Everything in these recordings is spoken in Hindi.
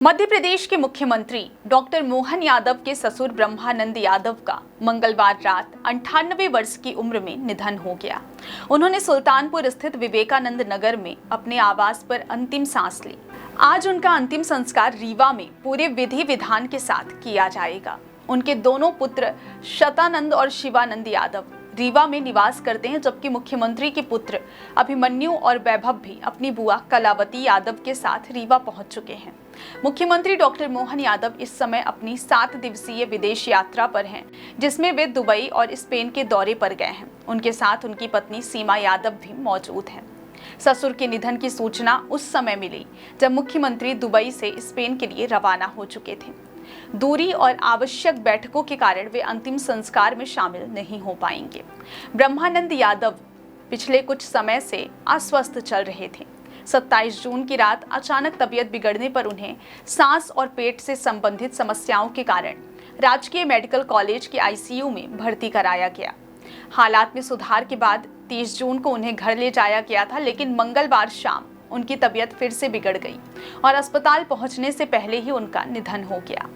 मध्य प्रदेश के मुख्यमंत्री डॉक्टर मोहन यादव के ससुर ब्रह्मानंद यादव का मंगलवार रात 98 वर्ष की उम्र में निधन हो गया। उन्होंने सुल्तानपुर स्थित विवेकानंद नगर में अपने आवास पर अंतिम सांस ली। आज उनका अंतिम संस्कार रीवा में पूरे विधि विधान के साथ किया जाएगा। उनके दोनों पुत्र शतानंद और शिवानंद यादव रीवा में निवास करते हैं, जबकि मुख्यमंत्री के पुत्र अभिमन्यु और वैभव भी अपनी बुआ कलावती यादव के साथ रीवा पहुंच चुके हैं। मुख्यमंत्री डॉक्टर मोहन यादव इस समय अपनी 7 दिवसीय विदेश यात्रा पर हैं, जिसमें वे दुबई और स्पेन के दौरे पर गए हैं। उनके साथ उनकी पत्नी सीमा यादव भी मौजूद हैं। ससुर के निधन की सूचना उस समय मिली जब मुख्यमंत्री दुबई से स्पेन के लिए रवाना हो चुके थे। दूरी और आवश्यक बैठकों के कारण वे अंतिम संस्कार में शामिल नहीं हो पाएंगे। ब्रह्मानंद यादव पिछले कुछ समय से अस्वस्थ चल रहे थे। 27 जून की रात अचानक तबीयत बिगड़ने पर उन्हें सांस और पेट से संबंधित समस्याओं के कारण राजकीय मेडिकल कॉलेज के आईसीयू में भर्ती कराया गया। हालात में सुधार के बाद 30 जून को उन्हें घर ले जाया गया था, लेकिन मंगलवार शाम उनकी तबीयत फिर से बिगड़ गई और अस्पताल पहुंचने से पहले ही उनका निधन हो गया।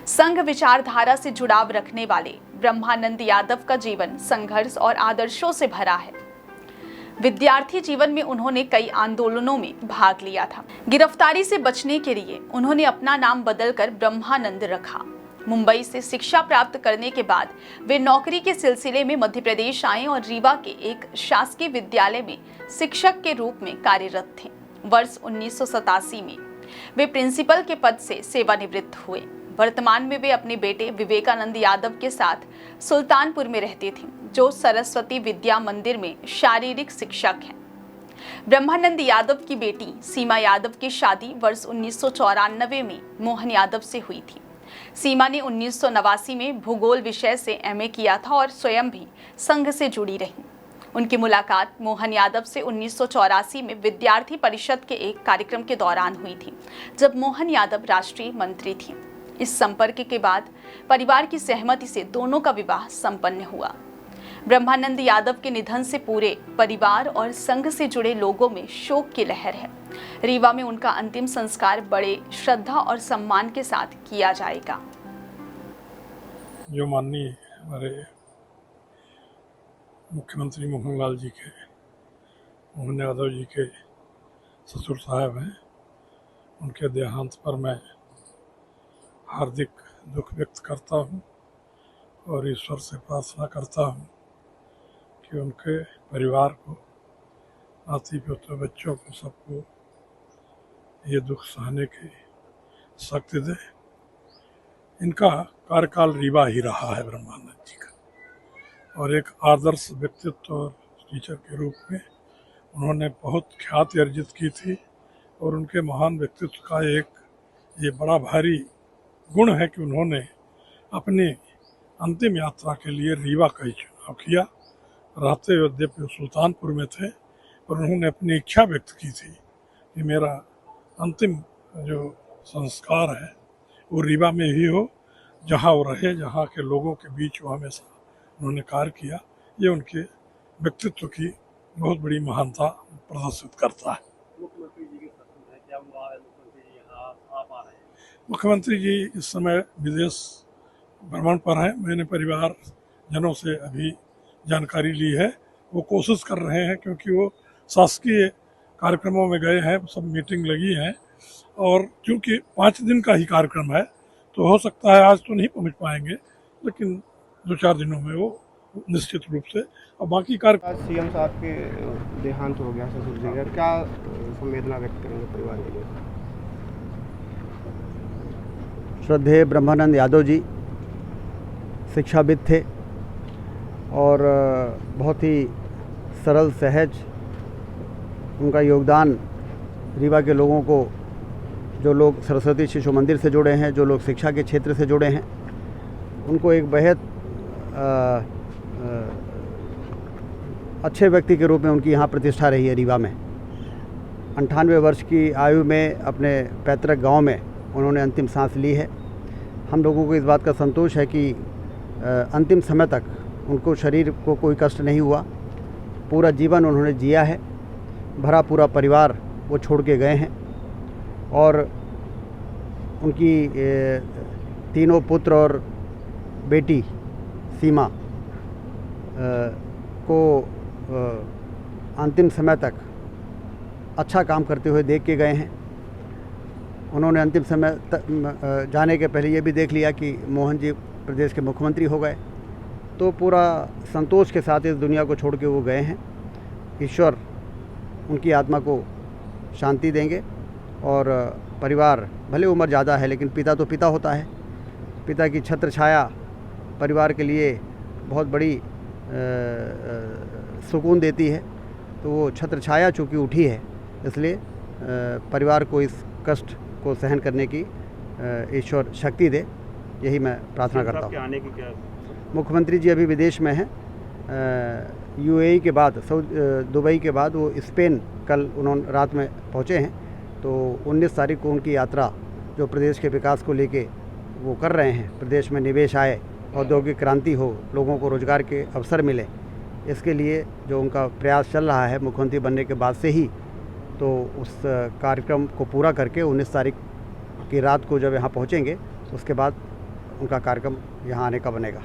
संघ विचारधारा से जुड़ाव रखने वाले ब्रह्मानंद यादव का जीवन संघर्ष और आदर्शों से भरा है। विद्यार्थी जीवन में उन्होंने कई आंदोलनों में भाग लिया था। गिरफ्तारी से बचने के लिए उन्होंने अपना नाम बदलकर ब्रह्मानंद रखा। मुंबई से शिक्षा प्राप्त करने के बाद वे नौकरी के सिलसिले में मध्य प्रदेश आए और रीवा के एक शासकीय विद्यालय में शिक्षक के रूप में कार्यरत थे। वर्ष 1987 में वे प्रिंसिपल के पद से सेवानिवृत्त हुए। वर्तमान में वे अपने बेटे विवेकानंद यादव के साथ सुल्तानपुर में रहते थे, जो सरस्वती विद्या मंदिर में शारीरिक शिक्षक हैं। ब्रह्मानंद यादव की बेटी सीमा यादव की शादी वर्ष 1994 में मोहन यादव से हुई थी। सीमा ने 1989 में भूगोल विषय से एमए किया था और स्वयं भी संघ से जुड़ी रही। उनकी मुलाकात मोहन यादव से 1984 में विद्यार्थी परिषद के एक कार्यक्रम के दौरान हुई थी, जब मोहन यादव राष्ट्रीय मंत्री थी। इस संपर्क के बाद परिवार की सहमति से दोनों का विवाह संपन्न हुआ। ब्रह्मानंद यादव के निधन से पूरे परिवार और संघ से जुड़े लोगों में शोक की लहर है। रीवा में उनका अंतिम संस्कार बड़े श्रद्धा और सम्मान के साथ किया जाएगा। जो माननीय हमारे मुख्यमंत्री मोहन यादव जी के ससुर साहब हैं, उनके देहांत पर मैं हार्दिक दुख व्यक्त करता हूं और ईश्वर से प्रार्थना करता हूं कि उनके परिवार को, नाती पोते, बच्चों को, सबको ये दुख सहने की शक्ति दे। इनका कार्यकाल रीवा ही रहा है ब्रह्मानंद जी का, और एक आदर्श व्यक्तित्व और टीचर के रूप में उन्होंने बहुत ख्याति अर्जित की थी। और उनके महान व्यक्तित्व का एक ये बड़ा भारी गुण है कि उन्होंने अपनी अंतिम यात्रा के लिए रीवा का ही चुनाव किया। रहते हुए यद्यपि सुल्तानपुर में थे, पर उन्होंने अपनी इच्छा व्यक्त की थी कि मेरा अंतिम जो संस्कार है वो रीवा में ही हो, जहाँ वो रहे, जहाँ के लोगों के बीच वो हमेशा उन्होंने कार्य किया। ये उनके व्यक्तित्व की बहुत बड़ी महानता प्रदर्शित करता है। मुख्यमंत्री जी के शासन है, क्या हुआ है? मुख्यमंत्री जी यहाँ आप आ रहे हैं? मुख्यमंत्री जी इस समय विदेश भ्रमण पर हैं। मैंने परिवार जनों से अभी जानकारी ली है। वो कोशिश कर रहे हैं, क्योंकि वो शासकीय कार्यक्रमों में गए हैं, सब मीटिंग लगी हैं, और क्योंकि 5 दिन का ही कार्यक्रम है तो हो सकता है आज तो नहीं पहुंच पाएंगे, लेकिन 2-4 दिनों में वो निश्चित रूप से। और बाकी कार्य आज सीएम साहब के देहांत हो गया ससुर जी का, क्या संवेदना व्यक्त करेंगे परिवार के लिए? श्रद्धेय ब्रह्मानंद यादव जी शिक्षाविद थे और बहुत ही सरल सहज उनका योगदान रीवा के लोगों को, जो लोग सरस्वती शिशु मंदिर से जुड़े हैं, जो लोग शिक्षा के क्षेत्र से जुड़े हैं, उनको एक बेहद अच्छे व्यक्ति के रूप में उनकी यहाँ प्रतिष्ठा रही है रीवा में। 98 वर्ष की आयु में अपने पैतृक गांव में उन्होंने अंतिम सांस ली है। हम लोगों को इस बात का संतोष है कि अंतिम समय तक उनको शरीर को कोई कष्ट नहीं हुआ। पूरा जीवन उन्होंने जिया है, भरा पूरा परिवार वो छोड़ के गए हैं और उनकी तीनों पुत्र और बेटी सीमा को अंतिम समय तक अच्छा काम करते हुए देख के गए हैं। उन्होंने अंतिम समय तक जाने के पहले ये भी देख लिया कि मोहन जी प्रदेश के मुख्यमंत्री हो गए, तो पूरा संतोष के साथ इस दुनिया को छोड़ के वो गए हैं। ईश्वर उनकी आत्मा को शांति देंगे और परिवार, भले उम्र ज़्यादा है लेकिन पिता तो पिता होता है। पिता की छत्र छाया परिवार के लिए बहुत बड़ी सुकून देती है, तो वो छत्र छाया चूँकि उठी है, इसलिए परिवार को इस कष्ट को सहन करने की ईश्वर शक्ति दे, यही मैं प्रार्थना करता हूँ। आने की क्या मुख्यमंत्री जी अभी विदेश में हैं, यूएई के बाद दुबई के बाद वो स्पेन कल उन्होंने रात में पहुँचे हैं, तो 19 तारीख को उनकी यात्रा जो प्रदेश के विकास को लेके वो कर रहे हैं, प्रदेश में निवेश आए, औद्योगिक क्रांति हो, लोगों को रोज़गार के अवसर मिले, इसके लिए जो उनका प्रयास चल रहा है मुख्यमंत्री बनने के बाद से ही, तो उस कार्यक्रम को पूरा करके 19 तारीख की रात को जब यहाँ पहुँचेंगे उसके बाद उनका कार्यक्रम यहाँ आने का बनेगा।